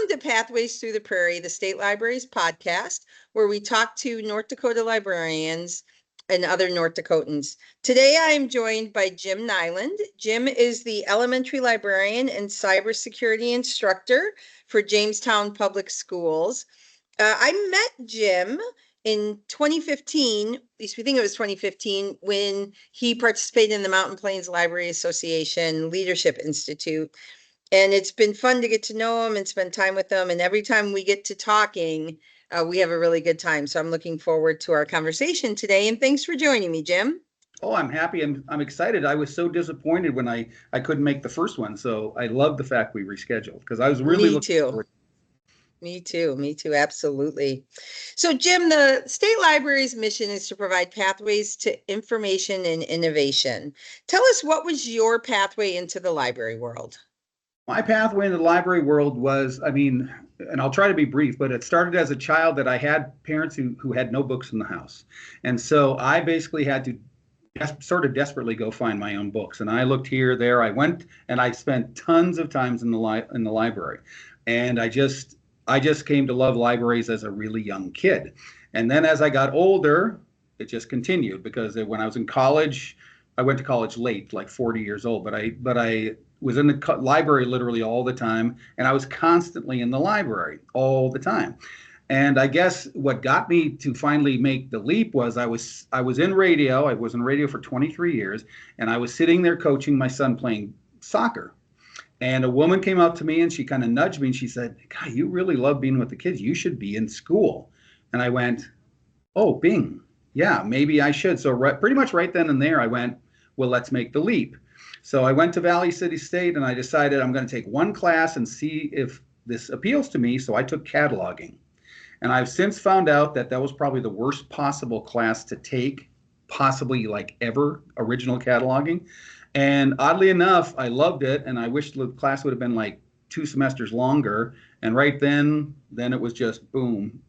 Welcome to Pathways Through the Prairie, the State Library's podcast, where we talk to North Dakota librarians and other North Dakotans. Today, I am joined by Jim Nyland. Jim is the elementary librarian and cyber security instructor for Jamestown Public Schools. I met Jim in 2015, at least we think it was 2015, when he participated in the Mountain Plains Library Association Leadership Institute. And it's been fun to get to know him and spend time with him. And every time we get to talking, we have a really good time. So I'm looking forward to our conversation today. And thanks for joining me, Jim. Oh, I'm happy. I'm excited. I was so disappointed when I couldn't make the first one. So I love the fact we rescheduled because I was really looking forward. Me too. Absolutely. So, Jim, the State Library's mission is to provide pathways to information and innovation. Tell us, what was your pathway into the library world? My pathway in the library world was, and I'll try to be brief, but it started as a child that I had parents who had no books in the house. And so I basically had to sort of desperately go find my own books. And I looked here, there, I went, and I spent tons of times in the library. And I just came to love libraries as a really young kid. And then as I got older, it just continued because when I was in college, I went to college late, like 40 years old, but I was in the library literally all the time, and I was constantly in the library all the time. And I guess what got me to finally make the leap was I was in radio. I was in radio for 23 years, and I was sitting there coaching my son playing soccer. And a woman came up to me and she kind of nudged me and she said, "God, you really love being with the kids. You should be in school." And I went, "Oh, bing. Yeah, maybe I should." So pretty much right then and there, I went, "Well, let's make the leap." So I went to Valley City State and I decided I'm going to take one class and see if this appeals to me. So I took cataloging. And I've since found out that was probably the worst possible class to take, possibly like ever, original cataloging. And oddly enough, I loved it. And I wish the class would have been like 2 semesters longer. And right then it was just boom.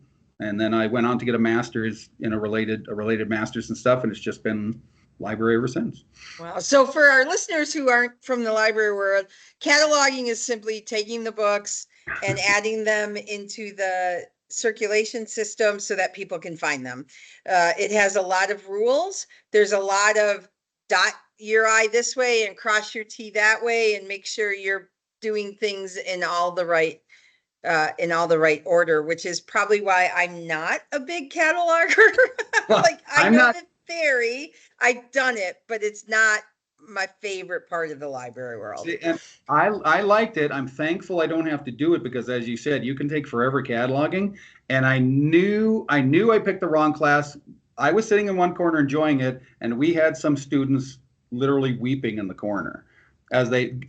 And then I went on to get a master's in a related master's and stuff. And it's just been library ever since. Wow. So for our listeners who aren't from the library world, cataloging is simply taking the books and adding them into the circulation system so that people can find them. It has a lot of rules. There's a lot of dot your I this way and cross your T that way and make sure you're doing things in all the right order, which is probably why I'm not a big cataloger. Like I'm not theory, I've done it, but it's not my favorite part of the library world. And I liked it. I'm thankful I don't have to do it because, as you said, you can take forever cataloging. And I knew I picked the wrong class. I was sitting in one corner enjoying it, and we had some students literally weeping in the corner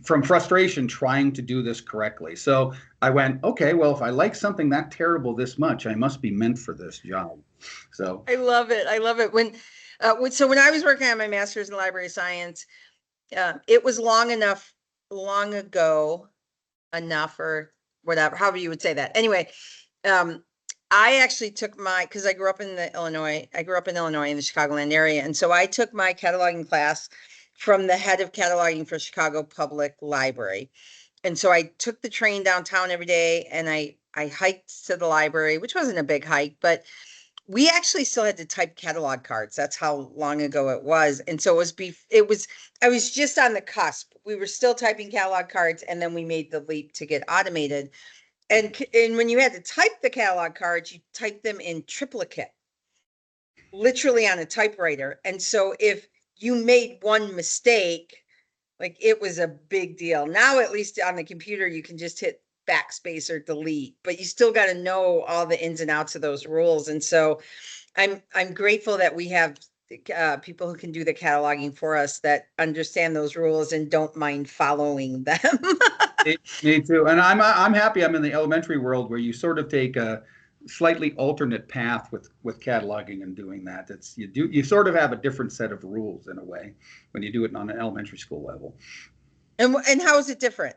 from frustration trying to do this correctly. So I went, okay, well, if I like something that terrible this much, I must be meant for this job. So I love it. So when I was working on my master's in library science, it was long ago, or whatever, however you would say that. Anyway, I actually took because I grew up in Illinois in the Chicagoland area. And so I took my cataloging class from the head of cataloging for Chicago Public Library. And so I took the train downtown every day and I hiked to the library, which wasn't a big hike, but we actually still had to type catalog cards. That's how long ago it was. And so I was just on the cusp. We were still typing catalog cards, and then we made the leap to get automated. And when you had to type the catalog cards, you type them in triplicate, literally on a typewriter. And so if you made one mistake, like it was a big deal. Now, at least on the computer, you can just hit backspace or delete, but you still got to know all the ins and outs of those rules. And so I'm grateful that we have people who can do the cataloging for us that understand those rules and don't mind following them. Me too. And I'm happy I'm in the elementary world where you sort of take a slightly alternate path with cataloging and doing that. You sort of have a different set of rules in a way when you do it on an elementary school level. And how is it different?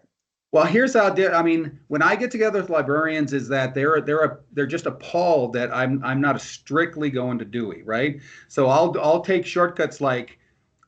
Well, here's how when I get together with librarians is that they're just appalled that I'm not strictly going to Dewey, right? So I'll take shortcuts like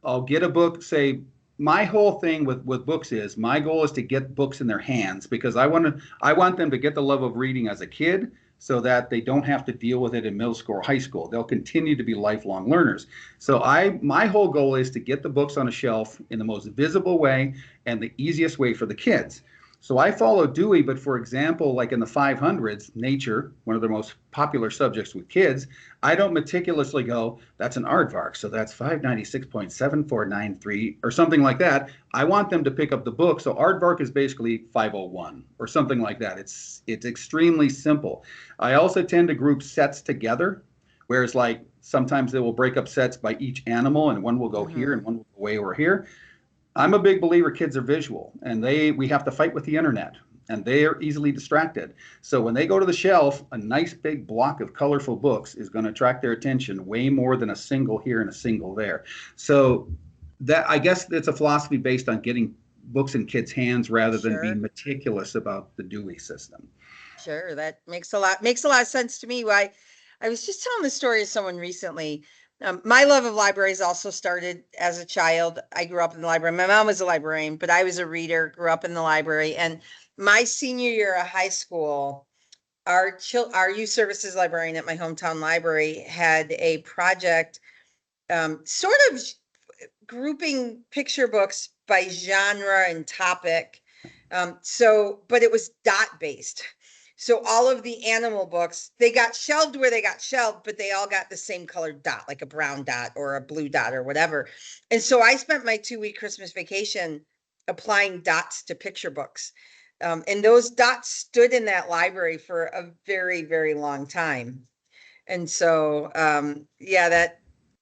I'll get a book, say my whole thing with books is my goal is to get books in their hands because I want them to get the love of reading as a kid so that they don't have to deal with it in middle school or high school. They'll continue to be lifelong learners. So my whole goal is to get the books on a shelf in the most visible way and the easiest way for the kids. So I follow Dewey, but for example, like in the 500s, nature, one of the most popular subjects with kids, I don't meticulously go, that's an aardvark, so that's 596.7493 or something like that. I want them to pick up the book. So aardvark is basically 501 or something like that. It's extremely simple. I also tend to group sets together, whereas like sometimes they will break up sets by each animal and one will go here and one will go way over here. I'm a big believer kids are visual and we have to fight with the internet and they are easily distracted. So when they go to the shelf, a nice big block of colorful books is going to attract their attention way more than a single here and a single there. So that, I guess it's a philosophy based on getting books in kids' hands rather than being meticulous about the Dewey system. Sure, that makes a lot of sense to me. Why I was just telling the story to someone recently. My love of libraries also started as a child. I grew up in the library. My mom was a librarian, but I was a reader, grew up in the library. And my senior year of high school, our youth services librarian at my hometown library had a project, sort of grouping picture books by genre and topic. But it was dot based. So all of the animal books, they got shelved where they got shelved, but they all got the same colored dot, like a brown dot or a blue dot or whatever. And so I spent my 2-week Christmas vacation applying dots to picture books. And those dots stood in that library for a very, very long time. And so, yeah,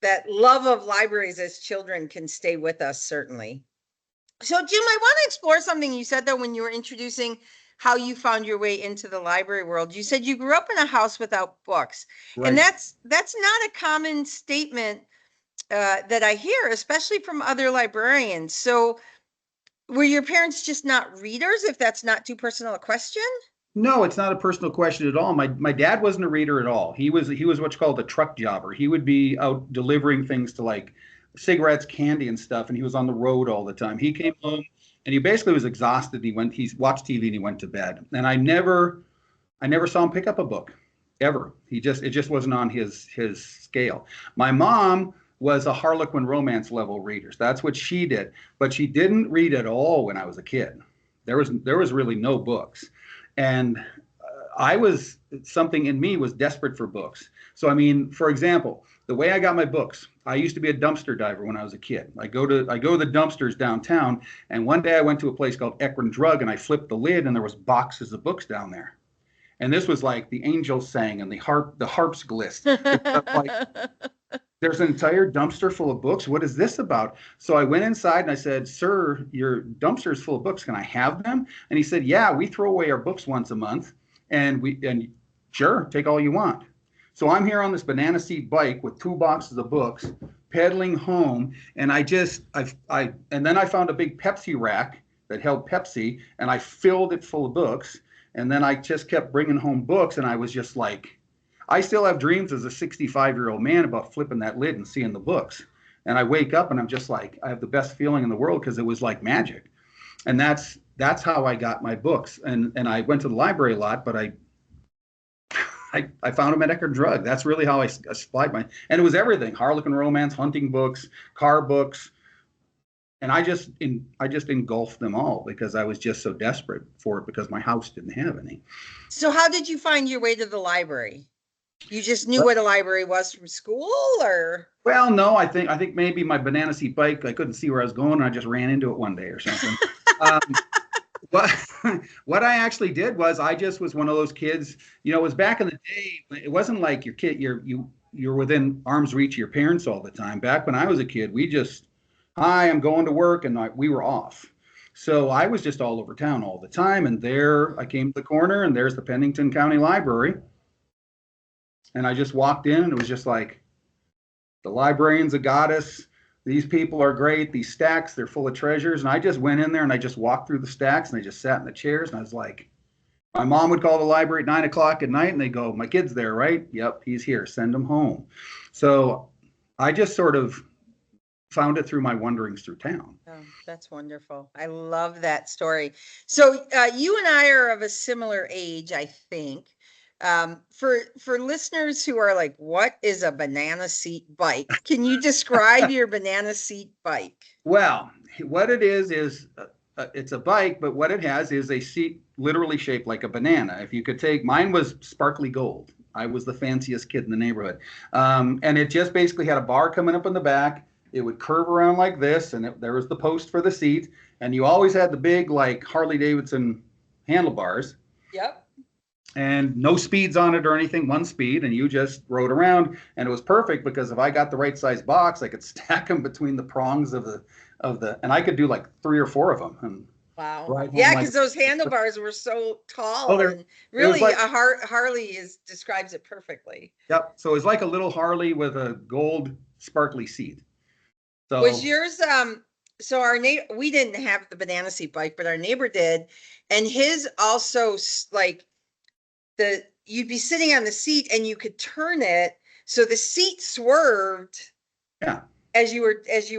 that love of libraries as children can stay with us, certainly. So Jim, I want to explore something you said though when you were introducing how you found your way into the library world. You said you grew up in a house without books. Right. And that's not a common statement that I hear, especially from other librarians. So were your parents just not readers, if that's not too personal a question? No, it's not a personal question at all. My dad wasn't a reader at all. He was what's called a truck jobber. He would be out delivering things to like cigarettes, candy and stuff, and he was on the road all the time. He came home and he basically was exhausted. He watched TV and he went to bed. And I never saw him pick up a book ever. It just wasn't on his scale. My mom was a Harlequin romance level reader. That's what she did, but she didn't read at all when I was a kid. There was really no books. And something in me was desperate for books. So, I mean, for example, the way I got my books, I used to be a dumpster diver when I was a kid. I go to the dumpsters downtown, and one day I went to a place called Ekron Drug, and I flipped the lid, and there was boxes of books down there. And this was like the angels sang, and the harps glistened. Like, there's an entire dumpster full of books. What is this about? So I went inside and I said, "Sir, your dumpster is full of books. Can I have them?" And he said, "Yeah, we throw away our books once a month, and sure, take all you want." So I'm here on this banana seat bike with 2 boxes of books, pedaling home, and and then I found a big Pepsi rack that held Pepsi, and I filled it full of books, and then I just kept bringing home books, and I was just like, I still have dreams as a 65-year-old man about flipping that lid and seeing the books. And I wake up and I'm just like, I have the best feeling in the world because it was like magic. And that's how I got my books. And I went to the library a lot, but I found them at Ekron Drug. That's really how I supplied and it was everything: Harlequin romance, hunting books, car books. And I just engulfed them all because I was just so desperate for it because my house didn't have any. So how did you find your way to the library? You just knew what a library was from school, or? Well, no, I think maybe my banana seat bike, I couldn't see where I was going, and I just ran into it one day or something. What I actually did was I just was one of those kids, it was back in the day. It wasn't like you're within arm's reach of your parents all the time. Back when I was a kid, we just, "Hi, I'm going to work," and we were off. So I was just all over town all the time, and there I came to the corner, and there's the Pennington County Library. And I just walked in and it was just like, the librarian's a goddess. These people are great. These stacks, they're full of treasures. And I just went in there and I just walked through the stacks and I just sat in the chairs. And I was like, my mom would call the library at 9 o'clock at night and they go, "My kid's there, right?" "Yep, he's here. Send him home." So I just sort of found it through my wanderings through town. Oh, that's wonderful. I love that story. So you and I are of a similar age, I think. For listeners who are like, what is a banana seat bike? Can you describe your banana seat bike? Well, what it is it's a bike, but what it has is a seat literally shaped like a banana. If you could take, mine was sparkly gold. I was the fanciest kid in the neighborhood. And it just basically had a bar coming up in the back. It would curve around like this, and there was the post for the seat. And you always had the big, like Harley Davidson handlebars. Yep. And no speeds on it or anything, one speed, and you just rode around. And it was perfect because if I got the right size box, I could stack them between the prongs of the, and I could do like 3 or 4 of them. And wow. ride home Yeah, like- because those handlebars were so tall, Oh, and really like- a Harley describes it perfectly. Yep. So it's like a little Harley with a gold sparkly seat. So Was yours so our neighbor, we didn't have the banana seat bike, but our neighbor did, and his also like you'd be sitting on the seat and you could turn it so the seat swerved yeah. as you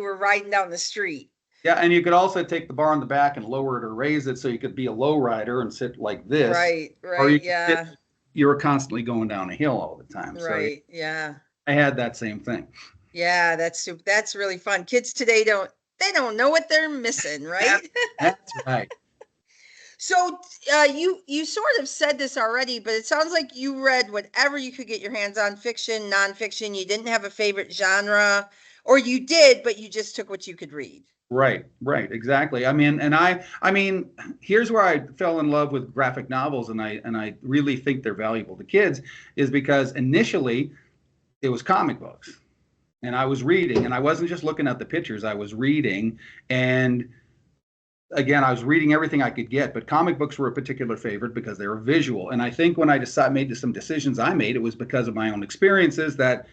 were riding down the street. Yeah, and you could also take the bar on the back and lower it or raise it so you could be a low rider and sit like this. Right, Or you could yeah. sit, you were constantly going down a hill all the time. Right, So yeah. I had that same thing. Yeah, that's really fun. Kids today don't know what they're missing, right? That's right. So you sort of said this already, but it sounds like you read whatever you could get your hands on, fiction, nonfiction. You didn't have a favorite genre, or you did, but you just took what you could read. Right, exactly. I mean, and I mean, here's where I fell in love with graphic novels, and I really think they're valuable to kids, is because initially it was comic books. And I was reading, and I wasn't just looking at the pictures, I was reading. And again, I was reading everything I could get, but comic books were a particular favorite because they were visual. And I think when I made some decisions I made, it was because of my own experiences that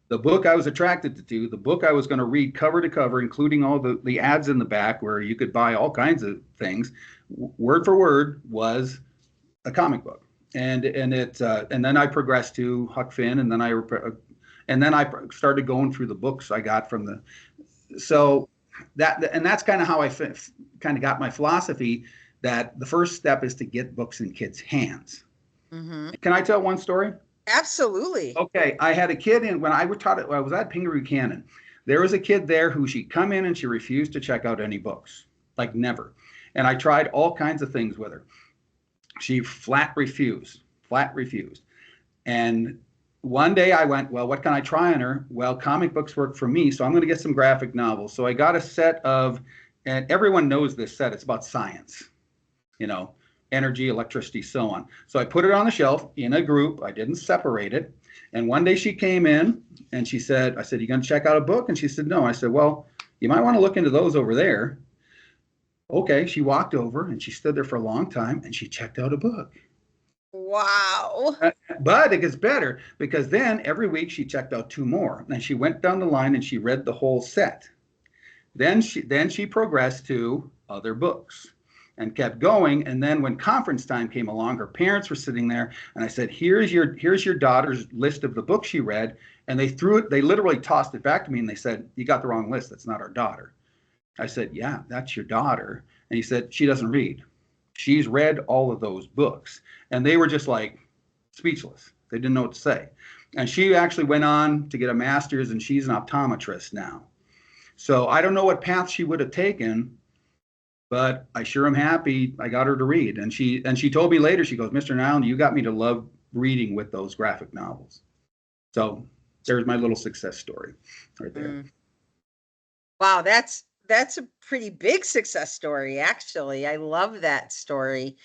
the book I was attracted to, the book I was going to read cover to cover, including all the ads in the back where you could buy all kinds of things, word for word, was a comic book. And then I progressed to Huck Finn, and then I started going through the books I got from that's kind of how I kind of got my philosophy, that the first step is to get books in kids' hands. Mm-hmm. Can I tell one story? Absolutely. Okay. I had a kid when I was at Pingaroo Cannon. There was a kid there who she'd come in and she refused to check out any books, like never. And I tried all kinds of things with her. She flat refused. And one day I went, well, what can I try on her? Well, comic books work for me, so I'm going to get some graphic novels. So I got a set of, and everyone knows this set, it's about science, energy, electricity, so on. So I put it on the shelf in a group. I didn't separate it. And one day she came in and I said, you going to check out a book? And she said, no. I said, well, you might want to look into those over there. Okay. She walked over and she stood there for a long time and she checked out a book. Wow. But it gets better, because then every week she checked out 2 more, and she went down the line and she read the whole set. Then she progressed to other books and kept going. And then when conference time came along, her parents were sitting there, and I said, here's your daughter's list of the books she read. And they literally tossed it back to me, and they said, you got the wrong list. That's not our daughter. I said, yeah, that's your daughter. And he said, she doesn't read. She's read all of those books. And they were just like speechless. They didn't know what to say. And she actually went on to get a master's, and she's an optometrist now. So I don't know what path she would have taken, but I sure am happy I got her to read. And she told me later, she goes, Mr. Nyland, you got me to love reading with those graphic novels. So there's my little success story right there. Wow, that's a pretty big success story, actually. I love that story.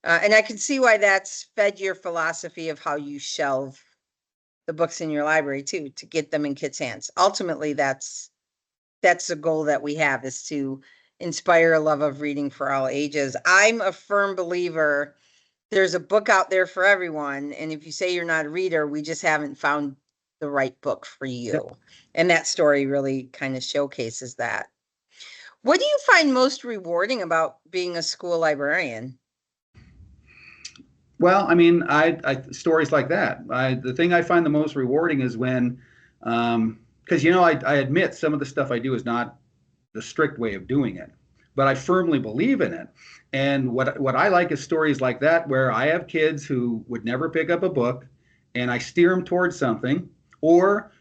And I can see why that's fed your philosophy of how you shelve the books in your library too, to get them in kids' hands. Ultimately, that's the goal that we have, is to inspire a love of reading for all ages. I'm a firm believer there's a book out there for everyone. And if you say you're not a reader, we just haven't found the right book for you. Yep. And that story really kind of showcases that. What do you find most rewarding about being a school librarian? Well, I mean, I stories like that. The thing I find the most rewarding is when, because I admit some of the stuff I do is not the strict way of doing it, but I firmly believe in it. And what I like is stories like that, where I have kids who would never pick up a book, and I steer them towards something. Or,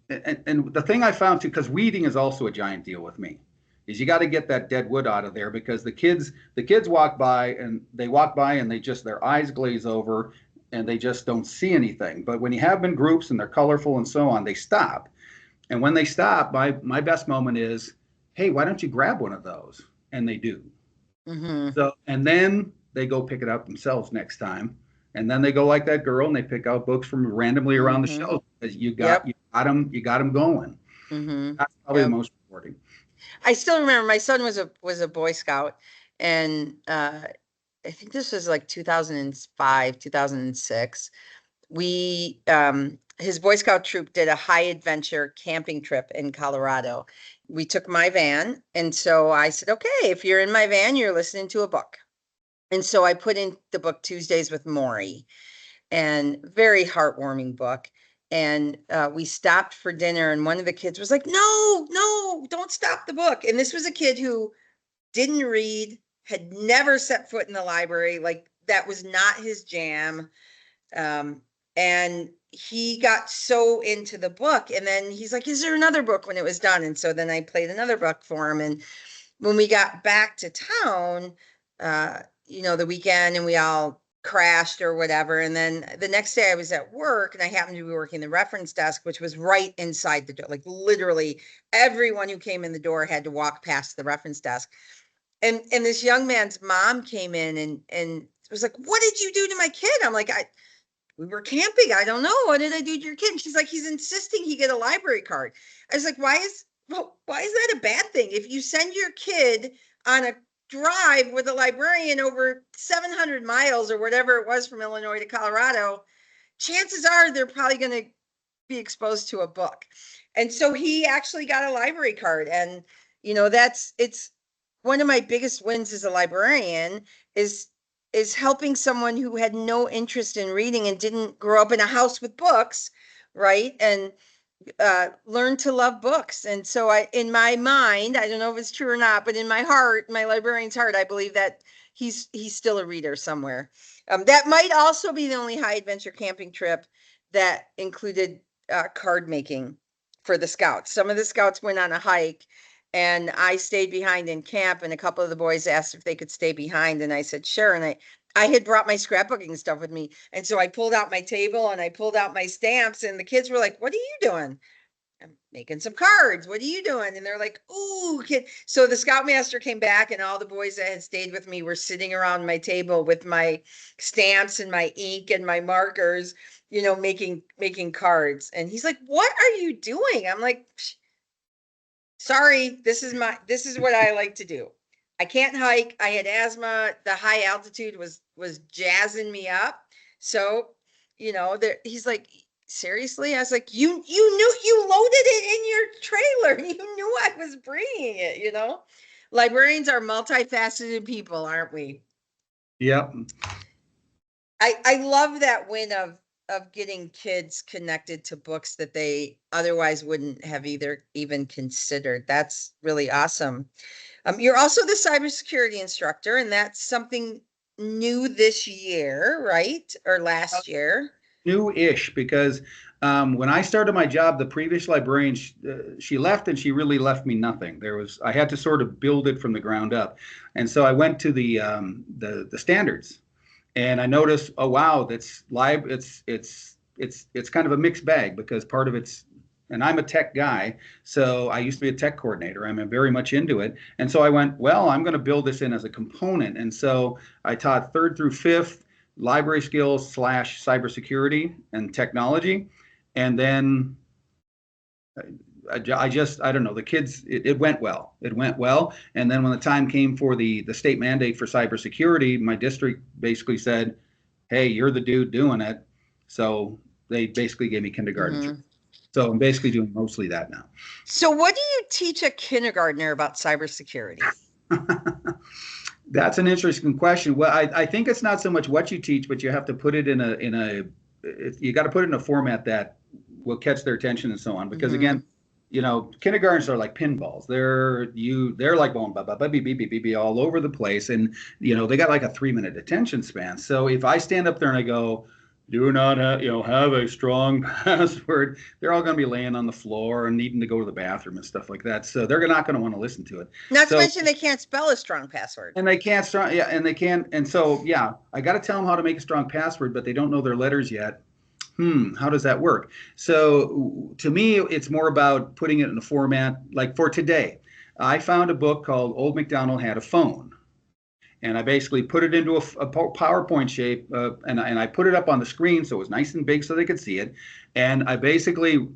and the thing I found too, because weeding is also a giant deal with me, is you got to get that dead wood out of there, because the kids walk by and they just, their eyes glaze over and they just don't see anything. But when you have them in groups and they're colorful and so on, they stop. And when they stop, my best moment is, hey, why don't you grab one of those? And they do. Mm-hmm. So, and then they go pick it up themselves next time. And then they go like that girl and they pick out books from randomly around the shelf. You got them going. Mm-hmm. That's probably the most rewarding. I still remember my son was a Boy Scout, and I think this was like 2005, 2006. We his Boy Scout troop did a high adventure camping trip in Colorado. We took my van, and so I said, okay, if you're in my van, you're listening to a book. And so I put in the book Tuesdays with Maury, and very heartwarming book. And we stopped for dinner, and one of the kids was like, no, don't stop the book. And this was a kid who didn't read, had never set foot in the library. Like, that was not his jam. And he got so into the book, and then he's like, is there another book, when it was done? And so then I played another book for him. And when we got back to town, the weekend, and we all crashed or whatever. And then the next day I was at work, and I happened to be working the reference desk, which was right inside the door. Like, literally everyone who came in the door had to walk past the reference desk. And this young man's mom came in and was like, what did you do to my kid? I'm like, we were camping. I don't know. What did I do to your kid? And she's like, he's insisting he get a library card. I was like, why is that a bad thing? If you send your kid on a drive with a librarian over 700 miles or whatever it was from Illinois to Colorado, chances are they're probably going to be exposed to a book. And so he actually got a library card. And, it's one of my biggest wins as a librarian is helping someone who had no interest in reading and didn't grow up in a house with books, right? And learn to love books. And so in my mind, I don't know if it's true or not, but in my heart, my librarian's heart, I believe that he's still a reader somewhere. That might also be the only high adventure camping trip that included card making for the scouts. Some of the scouts went on a hike, and I stayed behind in camp, and a couple of the boys asked if they could stay behind, and I said sure. And I had brought my scrapbooking stuff with me, and so I pulled out my table and I pulled out my stamps, and the kids were like, what are you doing? I'm making some cards. What are you doing? And they're like, ooh, kid. So the scoutmaster came back, and all the boys that had stayed with me were sitting around my table with my stamps and my ink and my markers, making cards. And he's like, what are you doing? I'm like, sorry, this is what I like to do. I can't hike. I had asthma. The high altitude was jazzing me up. So, he's like, seriously? I was like, you knew, you loaded it in your trailer. You knew I was bringing it, Librarians are multifaceted people, aren't we? Yep. I love that win of getting kids connected to books that they otherwise wouldn't have even considered. That's really awesome. You're also the cybersecurity instructor, and that's something new this year, right? Or last year? New-ish, because when I started my job, the previous librarian, she left, and she really left me nothing. I had to sort of build it from the ground up. And so I went to the standards. And I noticed, oh wow, it's kind of a mixed bag, because part of it's, and I'm a tech guy, so I used to be a tech coordinator. I'm very much into it. And so I went, well, I'm going to build this in as a component. And so I taught 3rd through 5th library skills / cybersecurity and technology. And then I don't know, the kids, it went well. It went well. And then when the time came for the state mandate for cybersecurity, my district basically said, hey, you're the dude doing it. So they basically gave me kindergarten. Mm-hmm. So I'm basically doing mostly that now. So what do you teach a kindergartner about cybersecurity? That's an interesting question. Well, I think it's not so much what you teach, but you have to put it you got to put it in a format that will catch their attention and so on. Because again, kindergartens are like pinballs. They're like going all over the place, and they got like a 3-minute attention span. So if I stand up there and I go, do not have a strong password, they're all going to be laying on the floor and needing to go to the bathroom and stuff like that. So they're not going to want to listen to it. Not to mention they can't spell a strong password. And they can't strong, yeah, and they can't. And so, yeah, I got to tell them how to make a strong password, but they don't know their letters yet. How does that work? So to me, it's more about putting it in a format like for today. I found a book called Old MacDonald Had a Phone. And I basically put it into a PowerPoint shape, and I put it up on the screen so it was nice and big so they could see it. And I basically,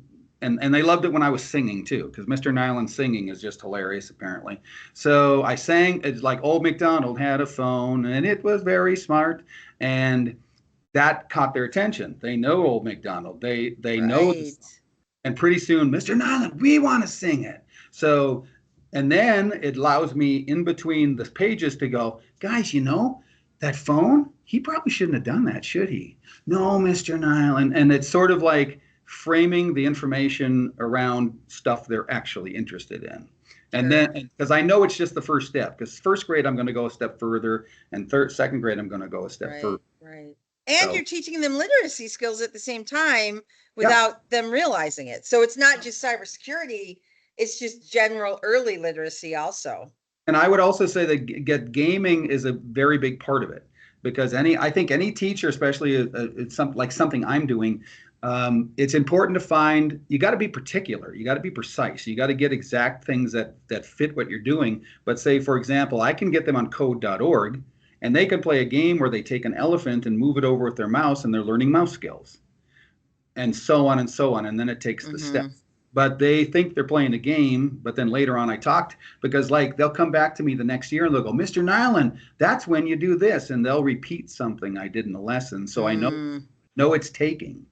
and they loved it when I was singing too, because Mr. Nyland's singing is just hilarious apparently. So I sang, it's like Old MacDonald had a phone, and it was very smart. And that caught their attention. They know Old MacDonald. They know this song. And pretty soon, Mr. Nyland, we want to sing it. So, and then it allows me in between the pages to go, guys, that phone, he probably shouldn't have done that, should he? No, Mr. Nyland. And it's sort of like framing the information around stuff they're actually interested in. And then, because I know it's just the first step, because first grade, I'm going to go a step further, and second grade, I'm going to go a step further. Right. And you're teaching them literacy skills at the same time without them realizing it. So it's not just cybersecurity, it's just general early literacy also. And I would also say that gaming is a very big part of it, because I think any teacher, especially it's something I'm doing, it's important to find, you got to be particular, you got to be precise, you got to get exact things that fit what you're doing. But say, for example, I can get them on code.org, and they can play a game where they take an elephant and move it over with their mouse, and they're learning mouse skills, and so on and so on. And then it takes the steps. But they think they're playing a game. But then later on, I talked, because they'll come back to me the next year and they'll go, Mr. Nyland, that's when you do this. And they'll repeat something I did in the lesson. So I know it's taking.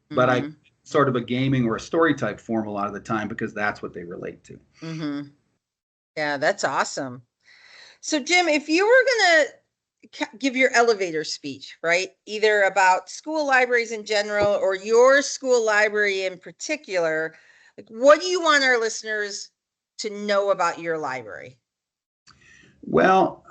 But I sort of a gaming or a story type form a lot of the time, because that's what they relate to. Yeah, that's awesome. So Jim, if you were going to give your elevator speech, right? Either about school libraries in general or your school library in particular, what do you want our listeners to know about your library? Well,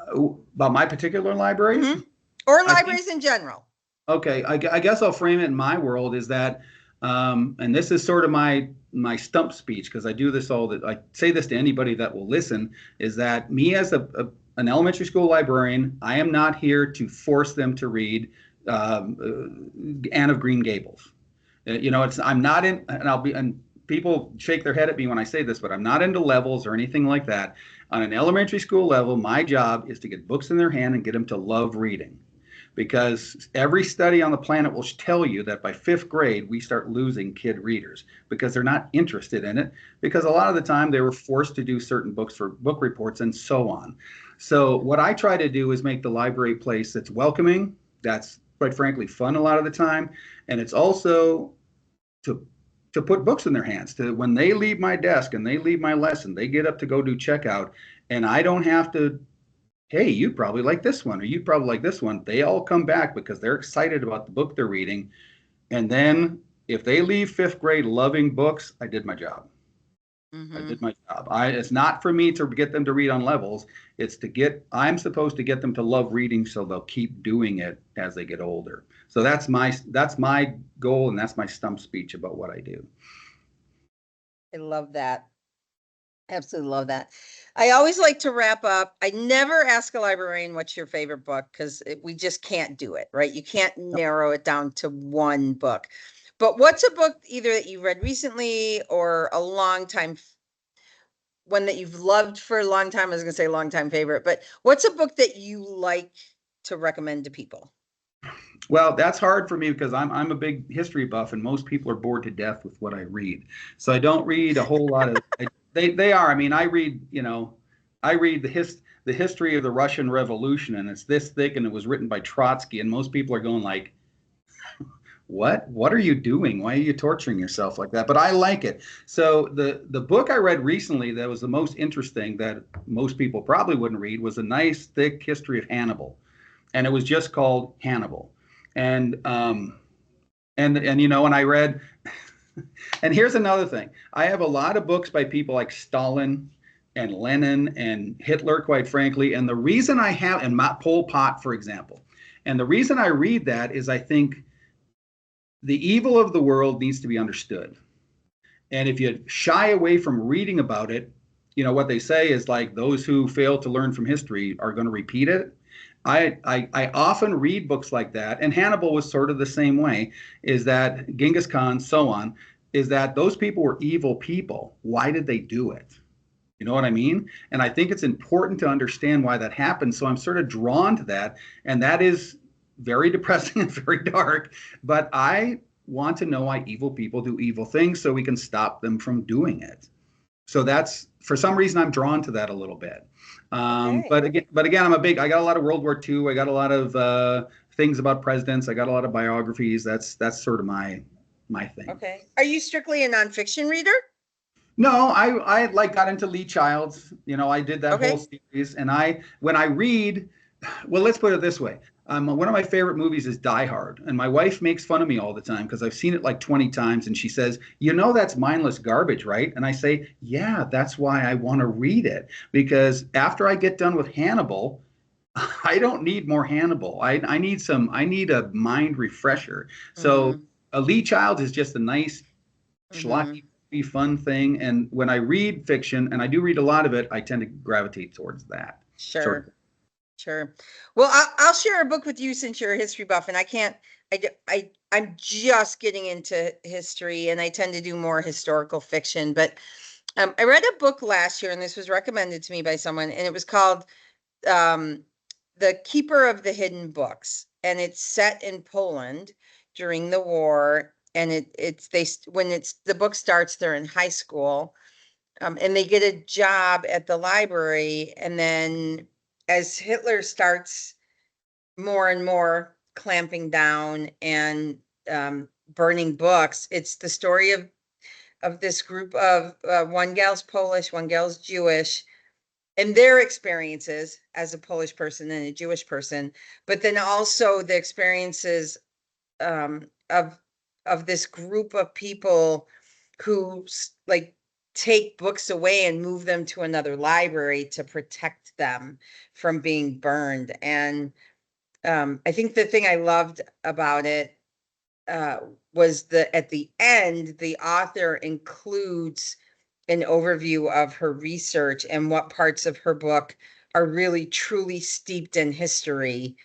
about my particular library? Or libraries in general. Okay, I guess I'll frame it in my world is that, and this is sort of my stump speech, because I do this I say this to anybody that will listen, is that me as an elementary school librarian, I am not here to force them to read Anne of Green Gables. I'm not in, and people shake their head at me when I say this, but I'm not into levels or anything like that. On an elementary school level, my job is to get books in their hand and get them to love reading. Because every study on the planet will tell you that by 5th grade, we start losing kid readers because they're not interested in it, because a lot of the time they were forced to do certain books for book reports and so on. So what I try to do is make the library a place that's welcoming, that's quite frankly fun a lot of the time, and it's also to put books in their hands, to when they leave my desk and they leave my lesson, they get up to go do checkout, and I don't have to, hey, you'd probably like this one, or you'd probably like this one. They all come back because they're excited about the book they're reading. And then if they leave 5th grade loving books, I did my job. I did my job. It's not for me to get them to read on levels. I'm supposed to get them to love reading so they'll keep doing it as they get older. So that's my goal, and that's my stump speech about what I do. I love that. Absolutely love that. I always like to wrap up. I never ask a librarian what's your favorite book, because we just can't do it, right? You can't narrow it down to one book. But what's a book either that you read recently or a long time, one that you've loved for a long time? I was going to say long time favorite, but what's a book that you like to recommend to people? Well, that's hard for me because I'm a big history buff, and most people are bored to death with what I read. So I don't read a whole lot of. They are. I mean, I read the history of the Russian Revolution, and it's this thick, and it was written by Trotsky, and most people are going like, what are you doing? Why are you torturing yourself like that? But I like it. So the book I read recently that was the most interesting, that most people probably wouldn't read, was a nice thick history of Hannibal, and it was just called Hannibal. And I read And here's another thing. I have a lot of books by people like Stalin and Lenin and Hitler, quite frankly. And the reason I have, and Pol Pot, for example, and the reason I read that is I think the evil of the world needs to be understood. And if you shy away from reading about it, you know, what they say is like those who fail to learn from history are going to repeat it. I often read books like that, and Hannibal was sort of the same way, is that Genghis Khan, so on, is that those people were evil people. Why did they do it? You know what I mean? And I think it's important to understand why that happened. So I'm sort of drawn to that. And that is very depressing and very dark. But I want to know why evil people do evil things so we can stop them from doing it. So that's, for some reason, I'm drawn to that a little bit. Okay. But again, I got a lot of World War II. I got a lot of things about presidents. I got a lot of biographies. That's sort of my thing. Okay. Are you strictly a nonfiction reader? No, I like got into Lee Child's. You know, I did that Okay. whole series. And when I read, well, let's put it this way. One of my favorite movies is Die Hard. And my wife makes fun of me all the time because I've seen it like 20 times. And she says, you know, that's mindless garbage, right? And I say, yeah, that's why I want to read it. Because after I get done with Hannibal, I don't need more Hannibal. I need a mind refresher. So Lee Child is just a nice, schlocky, fun thing. And when I read fiction, and I do read a lot of it, I tend to gravitate towards that. Sure. Sure. Well, I'll share a book with you since you're a history buff, and I'm just getting into history, and I tend to do more historical fiction. But I read a book last year, and this was recommended to me by someone, and it was called The Keeper of the Hidden Books, and it's set in Poland during the war. And the book starts, they're in high school, and they get a job at the library, and then as Hitler starts more and more clamping down and burning books, it's the story of this group of one gal's Polish, one gal's Jewish, and their experiences as a Polish person and a Jewish person, but then also the experiences of this group of people who like take books away and move them to another library to protect them from being burned. And I think the thing I loved about it was at the end, the author includes an overview of her research and what parts of her book are really truly steeped in history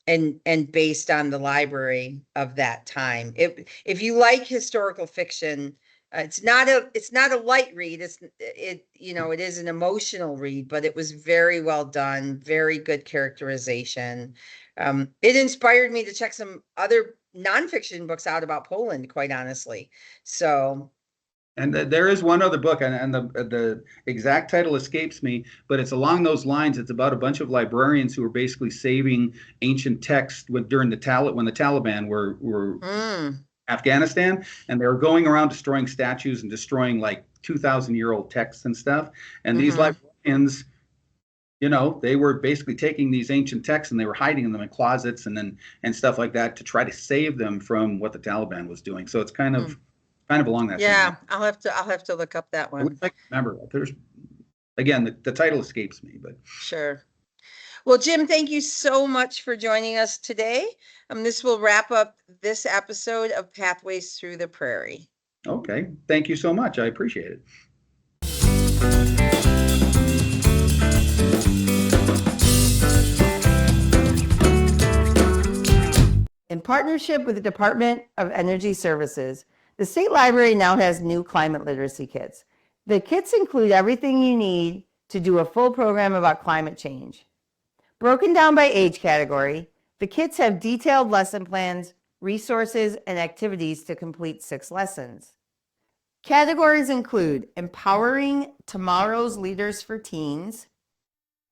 and based on the library of that time. If you like historical fiction, it's not a light read. It is an emotional read, but it was very well done, very good characterization. It inspired me to check some other nonfiction books out about Poland, quite honestly. So. And there is one other book, and the exact title escapes me, but it's along those lines. It's about a bunch of librarians who were basically saving ancient texts during when the Taliban were Afghanistan, and they were going around destroying statues and destroying like 2,000-year-old texts and stuff. And these librarians, you know, they were basically taking these ancient texts and they were hiding them in closets and stuff like that to try to save them from what the Taliban was doing. So it's kind of along that. Yeah, I'll have to look up that one. I remember. There's, again, the title escapes me, but sure. Well, Jim, thank you so much for joining us today. This will wrap up this episode of Pathways Through the Prairie. Okay. Thank you so much. I appreciate it. In partnership with the Department of Energy Services, the State Library now has new climate literacy kits. The kits include everything you need to do a full program about climate change. Broken down by age category, the kits have detailed lesson plans, resources, and activities to complete 6 lessons. Categories include Empowering Tomorrow's Leaders for Teens,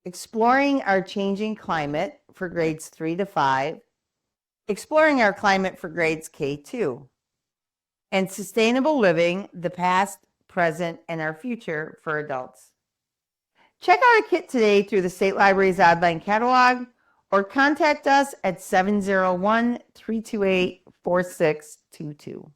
Exploring Our Changing Climate for grades 3 to 5, Exploring Our Climate for grades K2, and Sustainable Living, the Past, Present, and Our Future for adults. Check out a kit today through the State Library's online catalog or contact us at 701-328-4622.